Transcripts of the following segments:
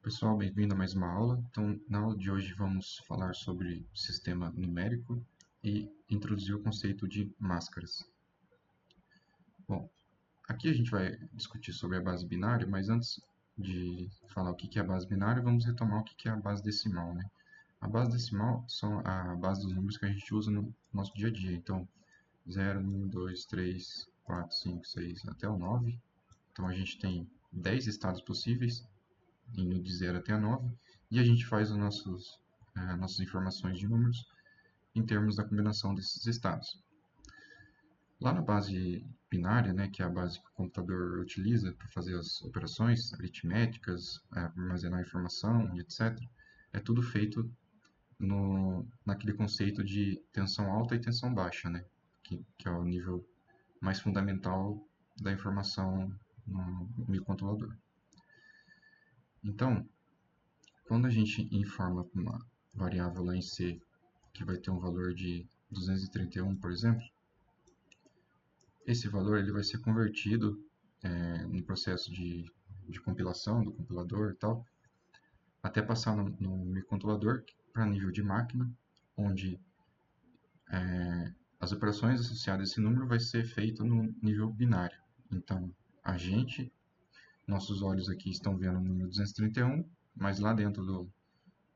Pessoal, bem-vindo a mais uma aula. Então, na aula de hoje vamos falar sobre sistema numérico e introduzir o conceito de máscaras. Bom, aqui a gente vai discutir sobre a base binária, mas antes de falar o que é a base binária, vamos retomar o que é a base decimal, né? A base decimal são a base dos números que a gente usa no nosso dia a dia. Então, 0, 1, 2, 3, 4, 5, 6 até o 9. Então, a gente tem 10 estados possíveis, indo de 0 até a 9, e a gente faz nossas informações de números em termos da combinação desses estados. Lá na base binária, né, que é a base que o computador utiliza para fazer as operações aritméticas, armazenar informação, etc., é tudo feito naquele conceito de tensão alta e tensão baixa, né, que é o nível mais fundamental da informação no microcontrolador. Então, quando a gente informa uma variável lá em C que vai ter um valor de 231, por exemplo, esse valor ele vai ser convertido no processo de compilação do compilador e tal, até passar no microcontrolador para nível de máquina, onde as operações associadas a esse número vai ser feito no nível binário. Então, nossos olhos aqui estão vendo o número 231, mas lá dentro do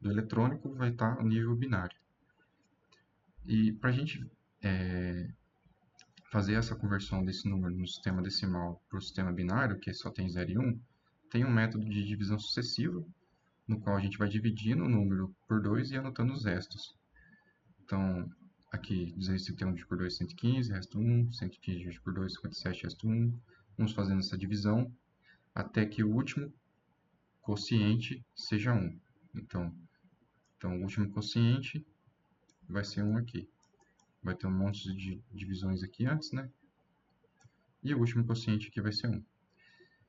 eletrônico vai estar o nível binário. E para a gente fazer essa conversão desse número no sistema decimal para o sistema binário, que só tem 0 e 1, tem um método de divisão sucessiva, no qual a gente vai dividindo o número por 2 e anotando os restos. Então, aqui 231 dividido por 2, 115, resto 1, 115 dividido por 2, 57, resto 1. Vamos fazendo essa divisão até que o último quociente seja 1. Então o último quociente vai ser 1 aqui. Vai ter um monte de divisões aqui antes, né? E o último quociente aqui vai ser 1.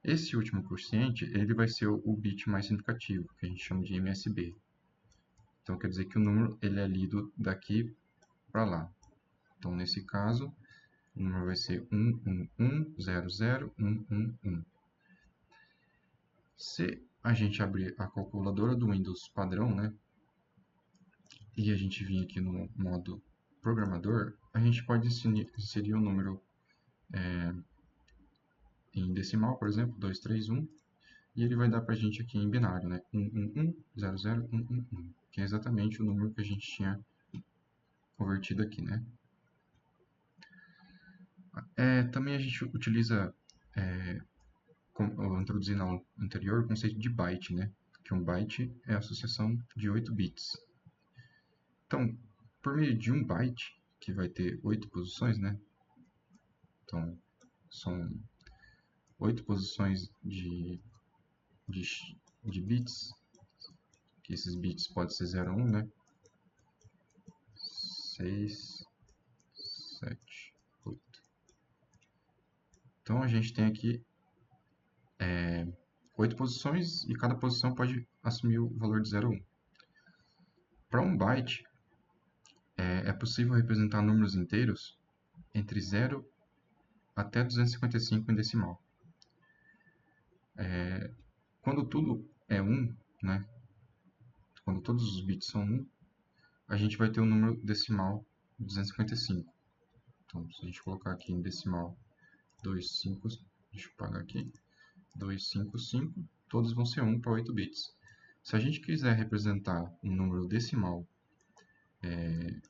Esse último quociente ele vai ser o bit mais significativo, que a gente chama de MSB. Então, quer dizer que o número ele é lido daqui para lá. Então, nesse caso, o número vai ser 111001111. Se a gente abrir a calculadora do Windows padrão, né, e a gente vir aqui no modo programador, a gente pode inserir um número em decimal, por exemplo, 231, e ele vai dar para a gente aqui em binário, né, 111001111, que é exatamente o número que a gente tinha convertido aqui, né. Também a gente utiliza, como eu introduzi na aula anterior, o conceito de byte, né, que um byte é a associação de 8 bits. Então, por meio de um byte, que vai ter 8 posições, né, então são 8 posições de bits, que esses bits podem ser 0, 1, né, 6, 7, 8. Então a gente tem aqui 8 posições e cada posição pode assumir o valor de 0 ou 1. Para um byte, é possível representar números inteiros entre 0 até 255 em decimal. Quando tudo é 1, né, quando todos os bits são 1, a gente vai ter um número decimal 255. Então, se a gente colocar aqui em decimal 25, deixa eu apagar aqui, 255, todos vão ser 1 para 8 bits. Se a gente quiser representar um número decimal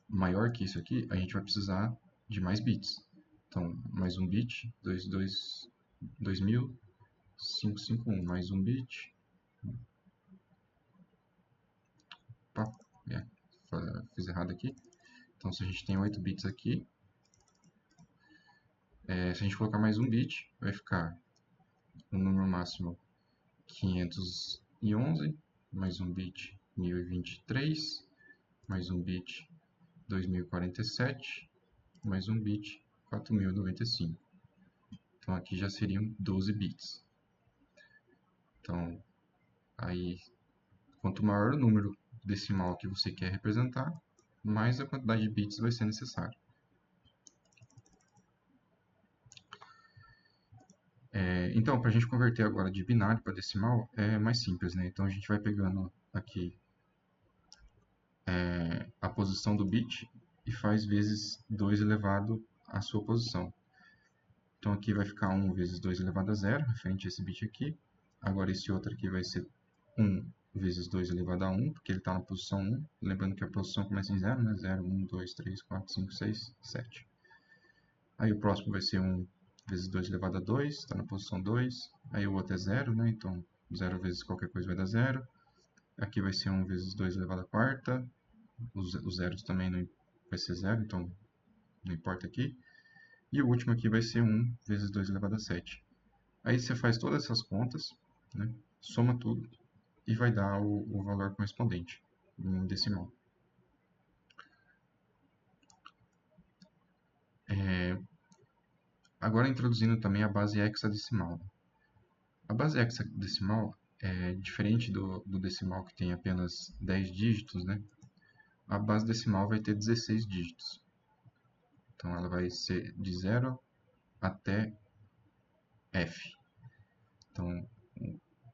maior que isso aqui, a gente vai precisar de mais bits. Então, mais um bit, 2551, mais um bit. Opa, fiz errado aqui. Então, se a gente tem 8 bits aqui, se a gente colocar mais um bit, vai ficar o número máximo 511, mais um bit 1023, mais um bit 2047, mais um bit 4095. Então aqui já seriam 12 bits. Então, aí, quanto maior o número decimal que você quer representar, mais a quantidade de bits vai ser necessária. Então, para a gente converter agora de binário para decimal, é mais simples, né? Então, a gente vai pegando aqui a posição do bit e faz vezes 2 elevado à sua posição. Então, aqui vai ficar 1 vezes 2 elevado a zero, referente a esse bit aqui. Agora, esse outro aqui vai ser 1 vezes 2 elevado a 1, porque ele está na posição 1. Lembrando que a posição começa em 0, né? 0, 1, 2, 3, 4, 5, 6, 7. Aí o próximo vai ser 1 vezes 2 elevado a 2, está na posição 2. Aí o outro é 0, né? Então 0 vezes qualquer coisa vai dar 0. Aqui vai ser 1 vezes 2 elevado a quarta. Os zeros também não vai ser 0, então não importa aqui. E o último aqui vai ser 1 vezes 2 elevado a 7. Aí você faz todas essas contas, né? Soma tudo e vai dar o valor correspondente em decimal. Agora introduzindo também a base hexadecimal. A base hexadecimal é diferente do decimal que tem apenas 10 dígitos, né? A base decimal vai ter 16 dígitos. Então ela vai ser de 0 até F. Então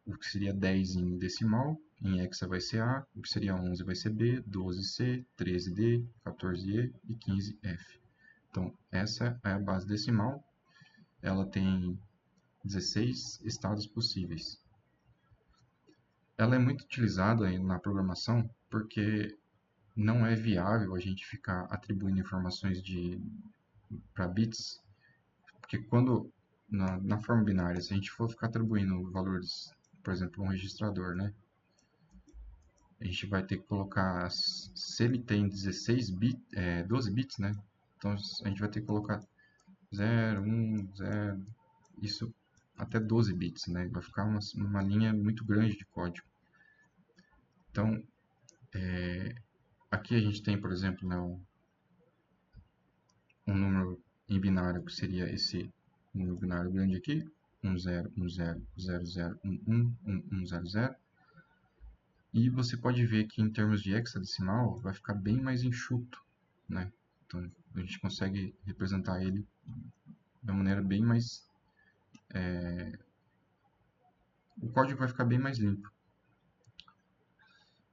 o que seria 10 em decimal, em hexa vai ser A, o que seria 11 vai ser B, 12 C, 13 D, 14 E e 15 F. Então essa é a base decimal. Ela tem 16 estados possíveis. Ela é muito utilizada na programação porque não é viável a gente ficar atribuindo informações para bits, porque quando na forma binária, se a gente for ficar atribuindo valores, por exemplo, um registrador, né? A gente vai ter que colocar, se ele tem 12 bits, né? Então a gente vai ter que colocar 0, 1, 0, isso até 12 bits, né? Vai ficar uma linha muito grande de código. Então, aqui a gente tem, por exemplo, né, um número em binário que seria esse número binário grande aqui, 1, 0, 1, 0, 0, 0, 1, 1, 1, 1, 0, 0. E você pode ver que em termos de hexadecimal vai ficar bem mais enxuto, né? Então a gente consegue representar ele de uma maneira bem mais... O código vai ficar bem mais limpo.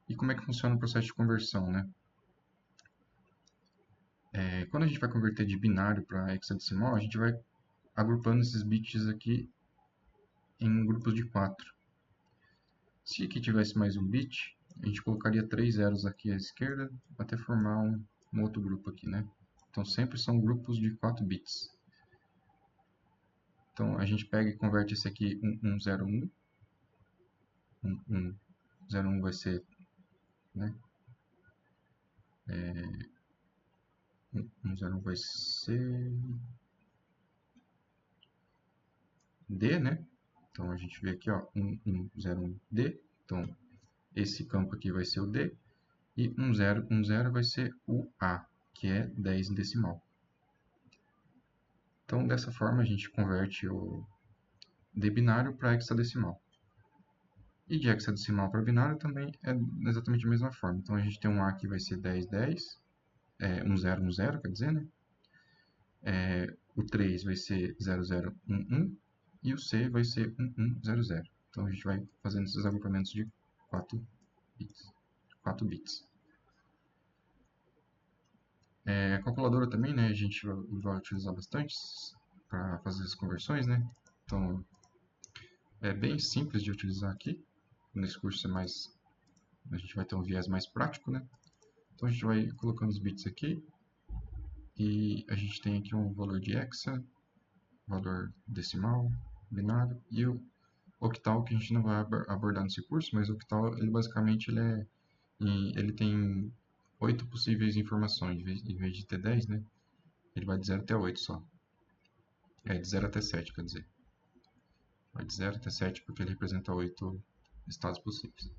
E como é que funciona o processo de conversão, né? Quando a gente vai converter de binário para hexadecimal, a gente vai agrupando esses bits aqui em grupos de 4. Se aqui tivesse mais um bit, a gente colocaria 3 zeros aqui à esquerda até formar um outro grupo aqui, né? Então sempre são grupos de 4 bits. Então a gente pega e converte esse aqui 1101. 1101 vai ser, né? 101 vai ser D, né? Então a gente vê aqui, ó, 1101D. Então esse campo aqui vai ser o D. E 1010 vai ser o A, que é 10 em decimal. Então dessa forma a gente converte o de binário para hexadecimal. E de hexadecimal para binário também é exatamente a mesma forma. Então a gente tem um A que vai ser 1010, 1010, quer dizer, né? O 3 vai ser 0011 e o C vai ser 1100. Então a gente vai fazendo esses agrupamentos de 4 bits. 4 bits. A calculadora também, né? A gente vai utilizar bastante para fazer as conversões, né? Então é bem simples de utilizar aqui. Nesse curso a gente vai ter um viés mais prático, né? Então a gente vai colocando os bits aqui e a gente tem aqui um valor de hexa, valor decimal, binário e o octal que a gente não vai abordar nesse curso, mas o octal ele basicamente ele tem 8 possíveis informações em vez de ter 10, né? Ele vai de 0 até 8 só. De 0 até 7, quer dizer. Vai de 0 até 7 porque ele representa 8 estados possíveis.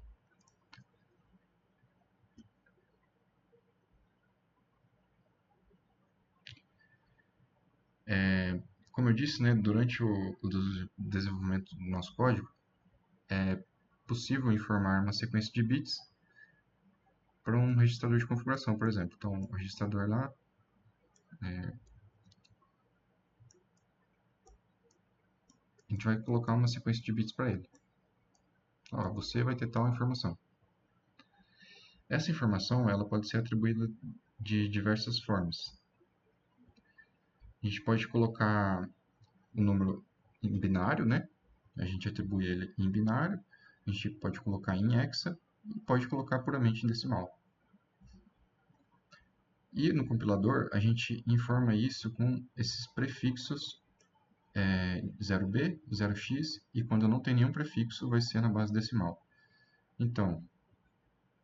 Como eu disse, né, durante o desenvolvimento do nosso código, é possível informar uma sequência de bits para um registrador de configuração, por exemplo. Então, o registrador lá, gente vai colocar uma sequência de bits para ele. Ó, você vai ter tal informação. Essa informação ela pode ser atribuída de diversas formas. A gente pode colocar o número em binário, né? A gente atribui ele em binário. A gente pode colocar em hexa e pode colocar puramente em decimal. E no compilador, a gente informa isso com esses prefixos 0b, 0x, e quando não tem nenhum prefixo, vai ser na base decimal. Então,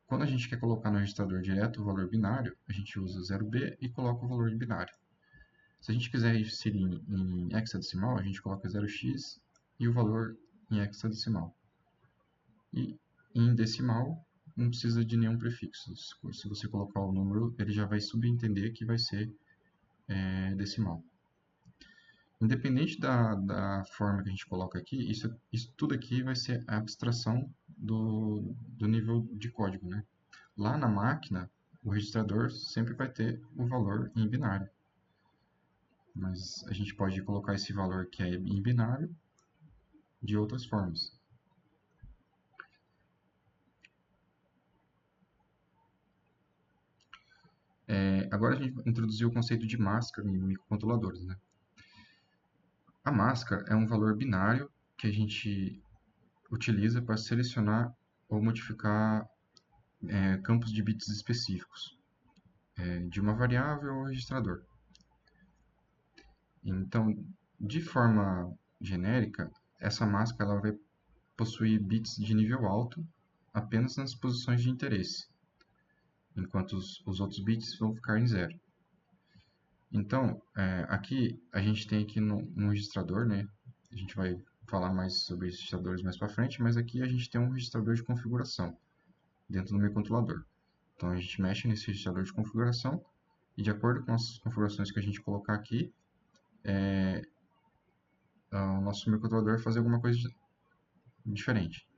quando a gente quer colocar no registrador direto o valor binário, a gente usa 0b e coloca o valor de binário. Se a gente quiser inserir em hexadecimal, a gente coloca 0x e o valor em hexadecimal. E em decimal, não precisa de nenhum prefixo. Se você colocar o número, ele já vai subentender que vai ser decimal. Independente da forma que a gente coloca aqui, isso tudo aqui vai ser a abstração do nível de código, né? Lá na máquina, o registrador sempre vai ter o valor em binário. Mas a gente pode colocar esse valor que é em binário de outras formas. Agora a gente introduziu o conceito de máscara em microcontroladores, né? A máscara é um valor binário que a gente utiliza para selecionar ou modificar campos de bits específicos de uma variável ou registrador. Então, de forma genérica, essa máscara ela vai possuir bits de nível alto apenas nas posições de interesse, enquanto os outros bits vão ficar em zero. Então, aqui a gente tem aqui no registrador, né? A gente vai falar mais sobre registradores mais para frente, mas aqui a gente tem um registrador de configuração dentro do microcontrolador. Então a gente mexe nesse registrador de configuração e de acordo com as configurações que a gente colocar aqui, o nosso microcontrolador vai fazer alguma coisa diferente.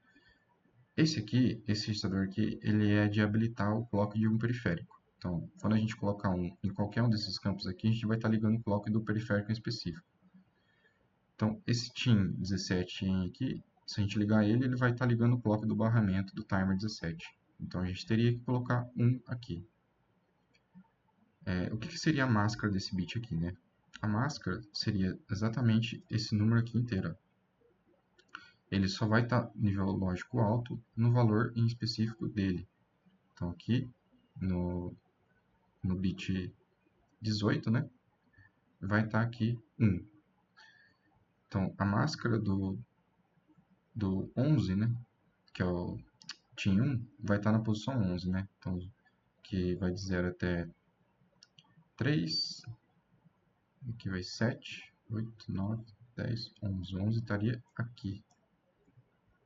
Esse registrador aqui, ele é de habilitar o clock de um periférico. Então, quando a gente colocar em qualquer um desses campos aqui, a gente vai estar ligando o clock do periférico em específico. Então, esse TIM17 aqui, se a gente ligar ele, ele vai estar ligando o clock do barramento do timer 17. Então, a gente teria que colocar 1 aqui. O que seria a máscara desse bit aqui, né? A máscara seria exatamente esse número aqui inteiro. Ele só vai estar nível lógico alto no valor em específico dele. Então, aqui no bit 18, né? Vai estar aqui 1. Então, a máscara do 11, né? Que é o TIM 1, vai estar na posição 11, né? Então, que vai de 0 até 3, aqui vai 7, 8, 9, 10, 11. 11 estaria aqui.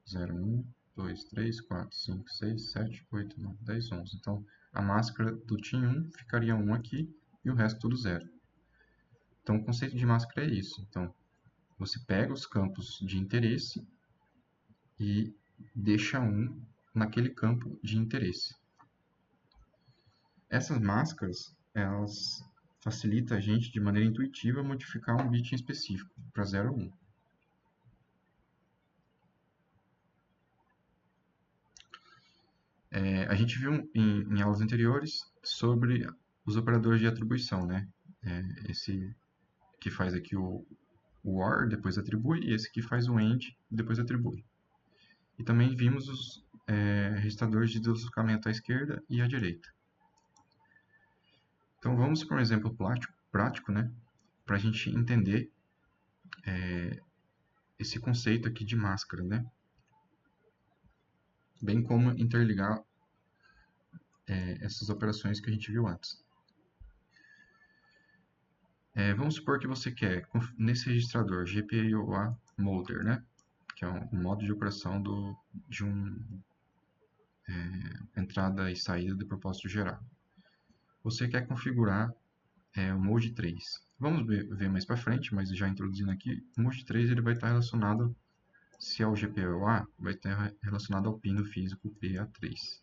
0, 1, 2, 3, 4, 5, 6, 7, 8, 9, 10, 11. Então, a máscara do TIM 1 ficaria 1 aqui e o resto tudo 0. Então, o conceito de máscara é isso. Então, você pega os campos de interesse e deixa um naquele campo de interesse. Essas máscaras, elas facilitam a gente, de maneira intuitiva, modificar um bit em específico, para 0 ou 1. A gente viu em aulas anteriores sobre os operadores de atribuição, né? Esse que faz aqui o OR, depois atribui, e esse que faz o AND, depois atribui. E também vimos os registradores de deslocamento à esquerda e à direita. Então vamos para um exemplo prático, né? Para a gente entender esse conceito aqui de máscara, né? Bem como interligar essas operações que a gente viu antes. Vamos supor que você quer, nesse registrador GPIOA Molder, né? Que é um modo de operação de entrada e saída de propósito geral. Você quer configurar o Mode 3. Vamos ver mais para frente, mas já introduzindo aqui, o Mode 3 ele vai estar relacionado, se é o GPIOA, vai estar relacionado ao pino físico PA3.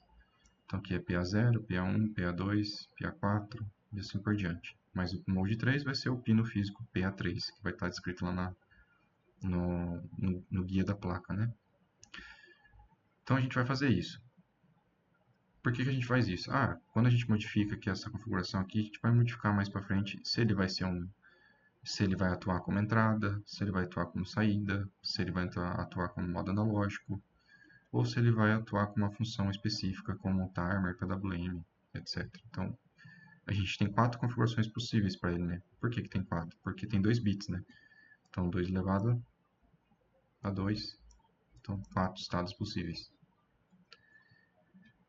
Então aqui é PA0, PA1, PA2, PA4 e assim por diante. Mas o Mode 3 vai ser o pino físico PA3, que vai estar descrito lá no guia da placa, né? Então a gente vai fazer isso. Por que a gente faz isso? Quando a gente modifica aqui essa configuração aqui, a gente vai modificar mais para frente se ele vai ser se ele vai atuar como entrada, se ele vai atuar como saída, se ele vai atuar como modo analógico, ou se ele vai atuar com uma função específica como timer, PWM, etc. Então, a gente tem 4 configurações possíveis para ele, né? Por que tem 4? Porque tem 2 bits, né? Então, 2 elevado a 2, então 4 estados possíveis.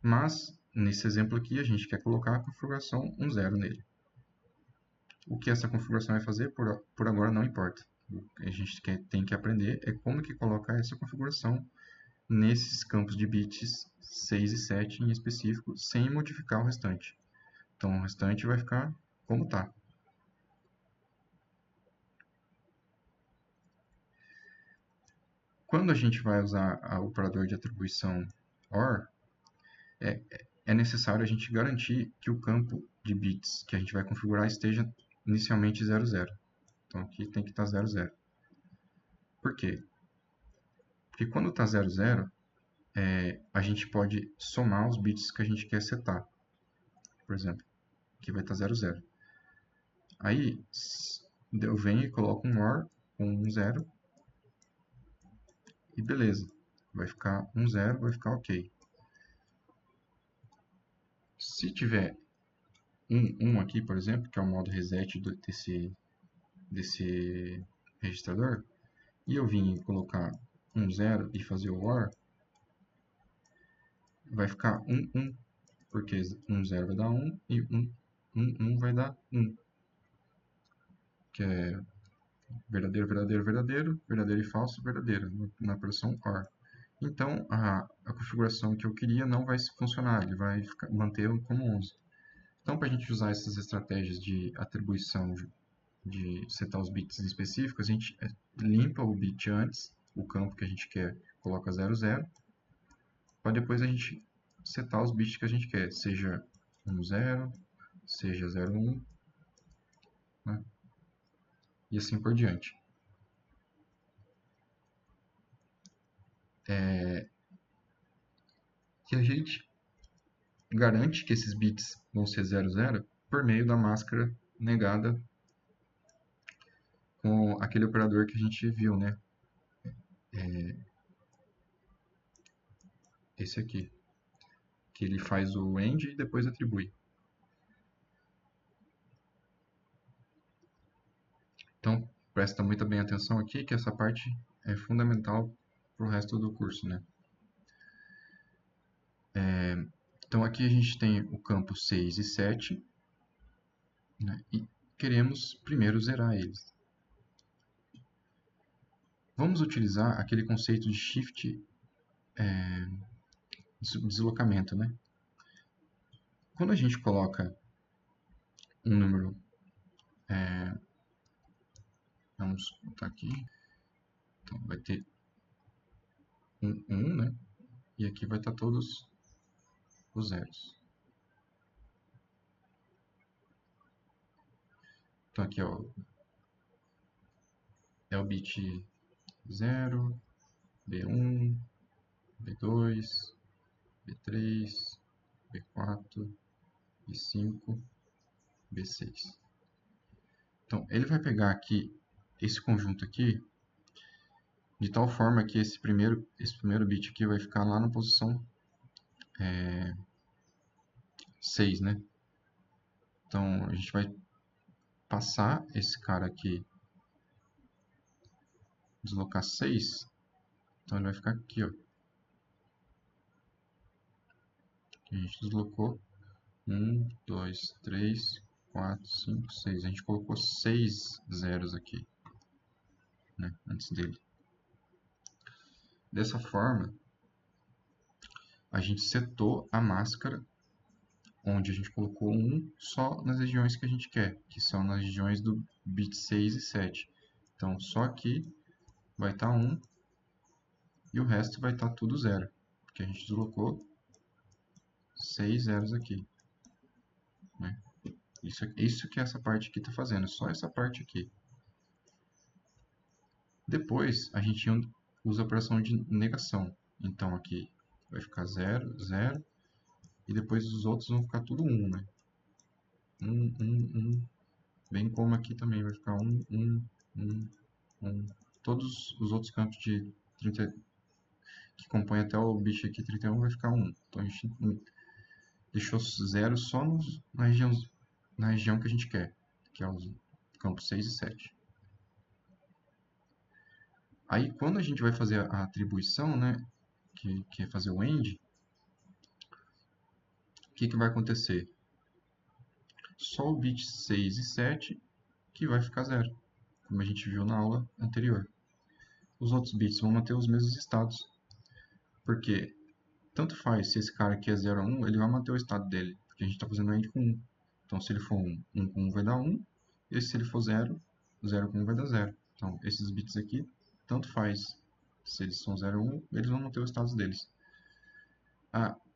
Mas, nesse exemplo aqui, a gente quer colocar a configuração 10 nele. O que essa configuração vai fazer, por agora, não importa. O que a gente tem que aprender é como que coloca essa configuração nesses campos de bits 6 e 7 em específico, sem modificar o restante. Então, o restante vai ficar como está. Quando a gente vai usar o operador de atribuição OR, é necessário a gente garantir que o campo de bits que a gente vai configurar esteja inicialmente 00. Então, aqui tem que estar 00. Por quê? Porque quando está 00, a gente pode somar os bits que a gente quer setar. Por exemplo, aqui vai estar 00. Aí, eu venho e coloco um OR com um 0 e beleza. Vai ficar 0, vai ficar ok. Se tiver 1 aqui, por exemplo, que é o modo reset desse registrador, e eu vim colocar 0 e fazer o OR, vai ficar 1, porque 0 vai dar 1 e 1 vai dar 1, que é verdadeiro, verdadeiro, verdadeiro, verdadeiro e falso, verdadeiro, na operação OR. Então, a configuração que eu queria não vai funcionar, ele vai manter como 11. Então, para a gente usar essas estratégias de atribuição, de setar os bits específicos, a gente limpa o bit antes, o campo que a gente quer, coloca 00, para depois a gente setar os bits que a gente quer, seja 10, seja 01, né? E assim por diante. E a gente garante que esses bits vão ser 00 por meio da máscara negada com aquele operador que a gente viu, né? Esse aqui, que ele faz o end e depois atribui. Então, presta muito bem atenção aqui, que essa parte é fundamental para o resto do curso, né? Então, aqui a gente tem o campo 6 e 7, né? E queremos primeiro zerar eles. Vamos utilizar aquele conceito de shift deslocamento, né? Quando a gente coloca um número, vamos botar aqui, então vai ter um 1, né? E aqui vai estar todos os zeros. Então aqui ó, é o bit 0, B1, B2, B3, B4, B5, B6. Então ele vai pegar aqui esse conjunto aqui de tal forma que esse primeiro bit aqui vai ficar lá na posição 6, né? Então a gente vai passar esse cara aqui, deslocar 6, então ele vai ficar aqui, ó. A gente deslocou 1, 2, 3, 4, 5, 6. A gente colocou 6 zeros aqui, né, antes dele. Dessa forma, a gente setou a máscara, onde a gente colocou 1 só nas regiões que a gente quer, que são nas regiões do bit 6 e 7. Então, só aqui vai estar 1 e o resto vai estar tudo 0, porque a gente deslocou 6 zeros aqui, né? Isso que essa parte aqui está fazendo, só essa parte aqui. Depois, a gente usa a operação de negação. Então, aqui vai ficar 0, 0, e depois os outros vão ficar tudo 1, né? 1, 1, 1, bem como aqui também vai ficar 1, 1, 1, 1. Todos os outros campos de 30, que compõem até o bit aqui 31 vai ficar 1. Então, a gente deixou 0 só na região que a gente quer, que é os campos 6 e 7. Aí, quando a gente vai fazer a atribuição, né, que é fazer o AND, o que vai acontecer? Só o bit 6 e 7 que vai ficar 0, como a gente viu na aula anterior. Os outros bits vão manter os mesmos estados, porque tanto faz se esse cara aqui é 0 ou 1, ele vai manter o estado dele, porque a gente está fazendo AND com 1. Então, se ele for 1, 1 com 1 vai dar 1, e se ele for 0, 0 com 1 vai dar 0. Então, esses bits aqui, tanto faz se eles são 0 ou 1, eles vão manter os estados deles.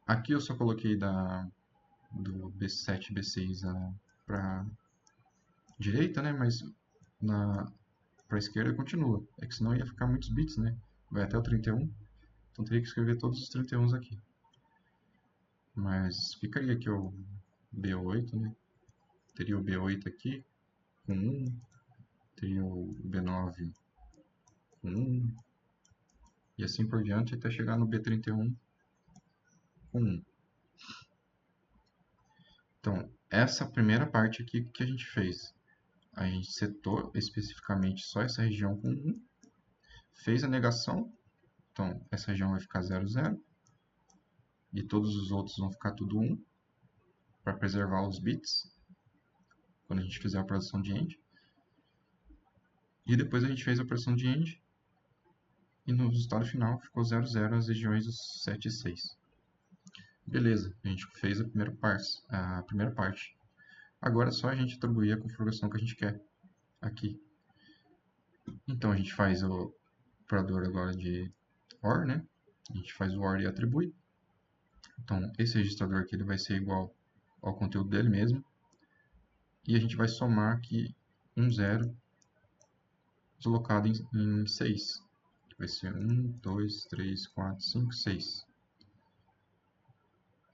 Aqui eu só coloquei do B7 e B6 para direita, né? Mas para a esquerda continua. É que senão ia ficar muitos bits, né? Vai até o 31. Então teria que escrever todos os 31 aqui. Mas ficaria aqui o B8, né? Teria o B8 aqui com 1. Teria o B9 com 1. E assim por diante até chegar no B31 com 1. Então, essa primeira parte aqui que a gente fez. A gente setou especificamente só essa região com 1. Fez a negação. Então, essa região vai ficar 0, 0. E todos os outros vão ficar tudo 1. Para preservar os bits. Quando a gente fizer a operação de AND. E depois a gente fez a operação de AND. E no resultado final ficou 0, 0 as regiões dos 7 e 6. Beleza, a gente fez a primeira parte. Agora é só a gente atribuir a configuração que a gente quer aqui. Então a gente faz o operador agora de OR, né? A gente faz o OR e atribui. Então esse registrador aqui ele vai ser igual ao conteúdo dele mesmo. E a gente vai somar aqui um 0 deslocado em 6. Vai ser 1, 2, 3, 4, 5, 6.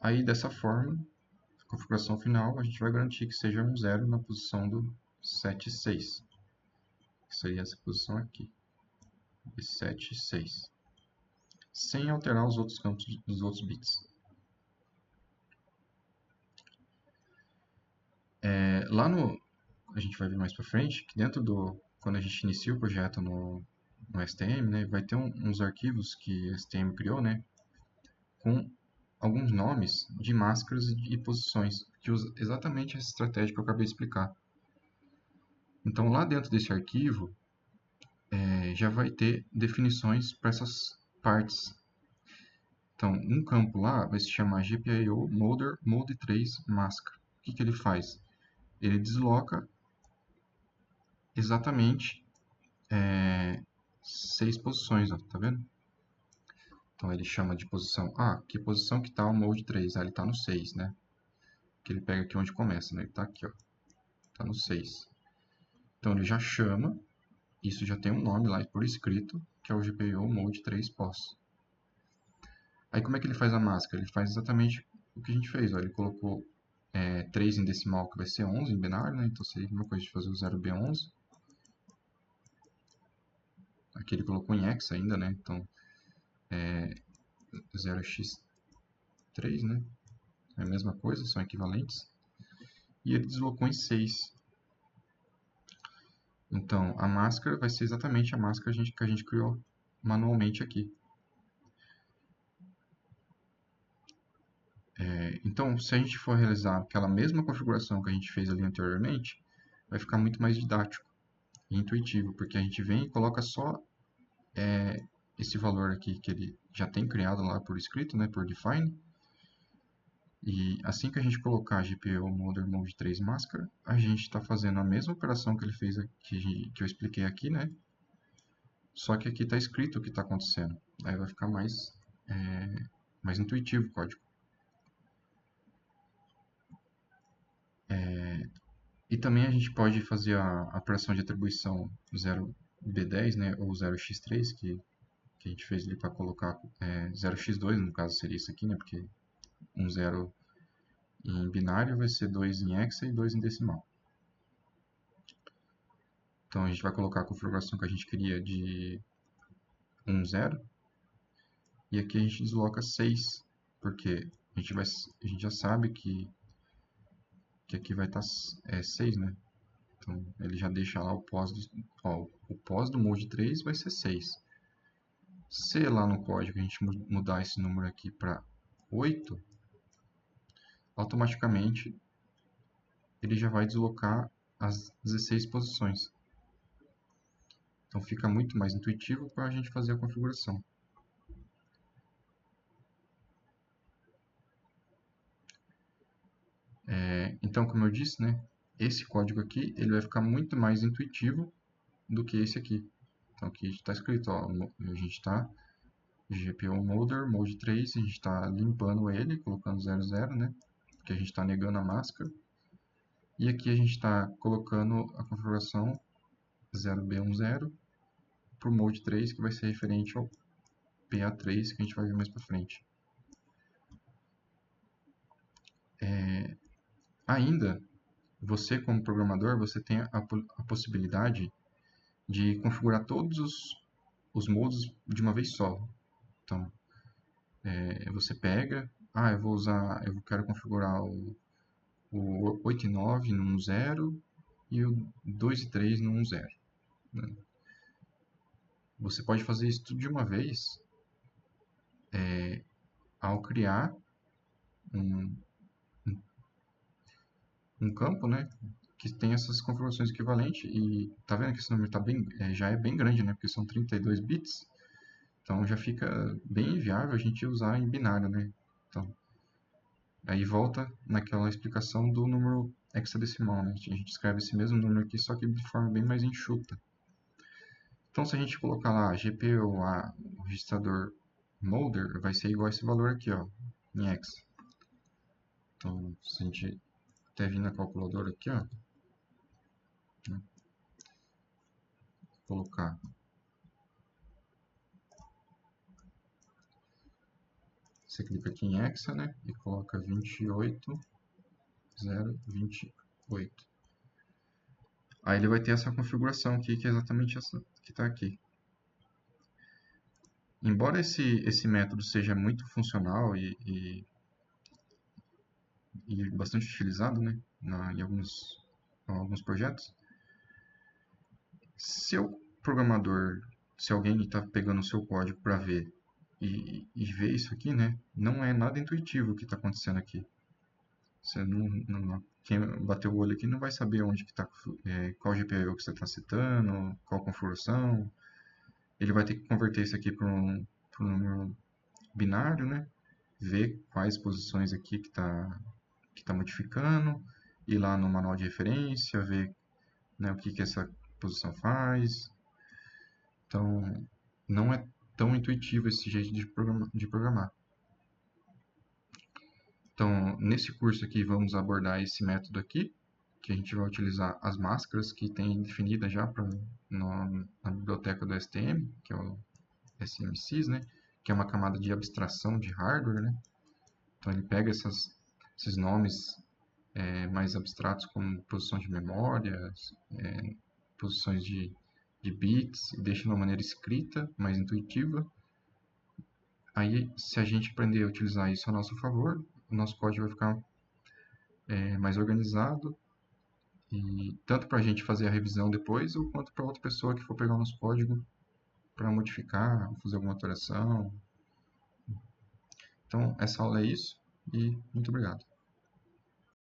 Aí dessa forma, a configuração final, a gente vai garantir que seja um 0 na posição do 7 e 6. Que seria essa posição aqui. 7 e 6. Sem alterar os outros campos dos outros bits. Lá no... A gente vai ver mais para frente que dentro do... Quando a gente inicia o projeto no STM, né, vai ter uns arquivos que o STM criou, né, com alguns nomes de máscaras e posições que usa exatamente essa estratégia que eu acabei de explicar. Então, lá dentro desse arquivo, já vai ter definições para essas partes. Então, um campo lá vai se chamar GPIO Molder Mode 3 Mask. O que ele faz? Ele desloca exatamente 6 posições, ó, tá vendo? Então ele chama de posição. Que posição que está o Mode 3? Ele está no 6, né? Que ele pega aqui onde começa, né? Ele está aqui, ó. Está no 6. Então ele já chama, isso já tem um nome lá por escrito, que é o GPIO Mode 3 POS. Aí como é que ele faz a máscara? Ele faz exatamente o que a gente fez, ó. Ele colocou 3 em decimal, que vai ser 11 em binário, né? Então seria a mesma coisa de fazer o 0B11. Aqui ele colocou em hex ainda, né? Então 0x3, né? É a mesma coisa, são equivalentes. E ele deslocou em 6. Então, a máscara vai ser exatamente a máscara que a gente criou manualmente aqui. Então, se a gente for realizar aquela mesma configuração que a gente fez ali anteriormente, vai ficar muito mais didático e intuitivo, porque a gente vem e coloca só esse valor aqui que ele já tem criado lá por escrito, né, por define. E assim que a gente colocar a GPIO Molder Mode 3 Máscara, a gente está fazendo a mesma operação que ele fez aqui, que eu expliquei aqui, né? Só que aqui está escrito o que está acontecendo. Aí vai ficar mais intuitivo o código. E também a gente pode fazer a operação de atribuição 0 B10, né, ou 0x3, que a gente fez ali para colocar 0x2, no caso seria isso aqui, né, porque um 0 em binário vai ser 2 em hexa e 2 em decimal. Então a gente vai colocar a configuração que a gente queria de 1, 0, e aqui a gente desloca 6, porque a gente já sabe que aqui vai estar 6, né? Então ele já deixa lá o pós do mode 3 vai ser 6. Se lá no código a gente mudar esse número aqui para 8, automaticamente ele já vai deslocar as 16 posições. Então fica muito mais intuitivo para a gente fazer a configuração. Então, como eu disse, né, esse código aqui ele vai ficar muito mais intuitivo do que esse aqui. Então aqui está escrito, ó, a gente está GPU Molder, Mode 3, a gente está limpando ele, colocando 00, né, porque a gente está negando a máscara. E aqui a gente está colocando a configuração 0B10 para o Mode 3, que vai ser referente ao PA3, que a gente vai ver mais para frente. Ainda, você como programador, você tem a possibilidade de configurar todos os modos de uma vez só. Então, você pega, eu quero configurar o 8 e 9 num 0 e o 2 e 3 num 0. Né? Você pode fazer isso tudo de uma vez ao criar um, um campo, né, que tem essas configurações equivalentes. E tá vendo que esse número já é bem grande, né, porque são 32 bits. Então já fica bem inviável a gente usar em binário, né? Então, aí volta naquela explicação do número hexadecimal, né? A gente escreve esse mesmo número aqui, só que de forma bem mais enxuta. Então, se a gente colocar lá GPUA, o registrador Molder, vai ser igual a esse valor aqui, ó, em hexa. Então, se a gente até vir na calculadora aqui, ó, né, colocar você clica aqui em hexa, né, e coloca 28.028. Aí ele vai ter essa configuração aqui, que é exatamente essa que está aqui. Embora esse método seja muito funcional e bastante utilizado, né, em alguns projetos, se o programador, se alguém está pegando o seu código para ver e ver isso aqui, né, não é nada intuitivo o que está acontecendo aqui. Você quem bateu o olho aqui não vai saber onde que está, qual GPU que você está citando, qual configuração. Ele vai ter que converter isso aqui para um número binário, né? Ver quais posições aqui que tá modificando, ir lá no manual de referência, ver, né, o que essa posição faz. Então, não é tão intuitivo esse jeito de programar. Então, nesse curso aqui, vamos abordar esse método aqui, que a gente vai utilizar as máscaras que tem definida já na biblioteca do STM, que é o SMSys, né? Que é uma camada de abstração de hardware, né? Então, ele pega esses nomes mais abstratos, como posição de memória, posições de bits, e deixa de uma maneira escrita, mais intuitiva. Aí, se a gente aprender a utilizar isso a nosso favor, o nosso código vai ficar mais organizado, e tanto para a gente fazer a revisão depois, ou quanto para outra pessoa que for pegar o nosso código para modificar, fazer alguma alteração. Então, essa aula é isso, e muito obrigado.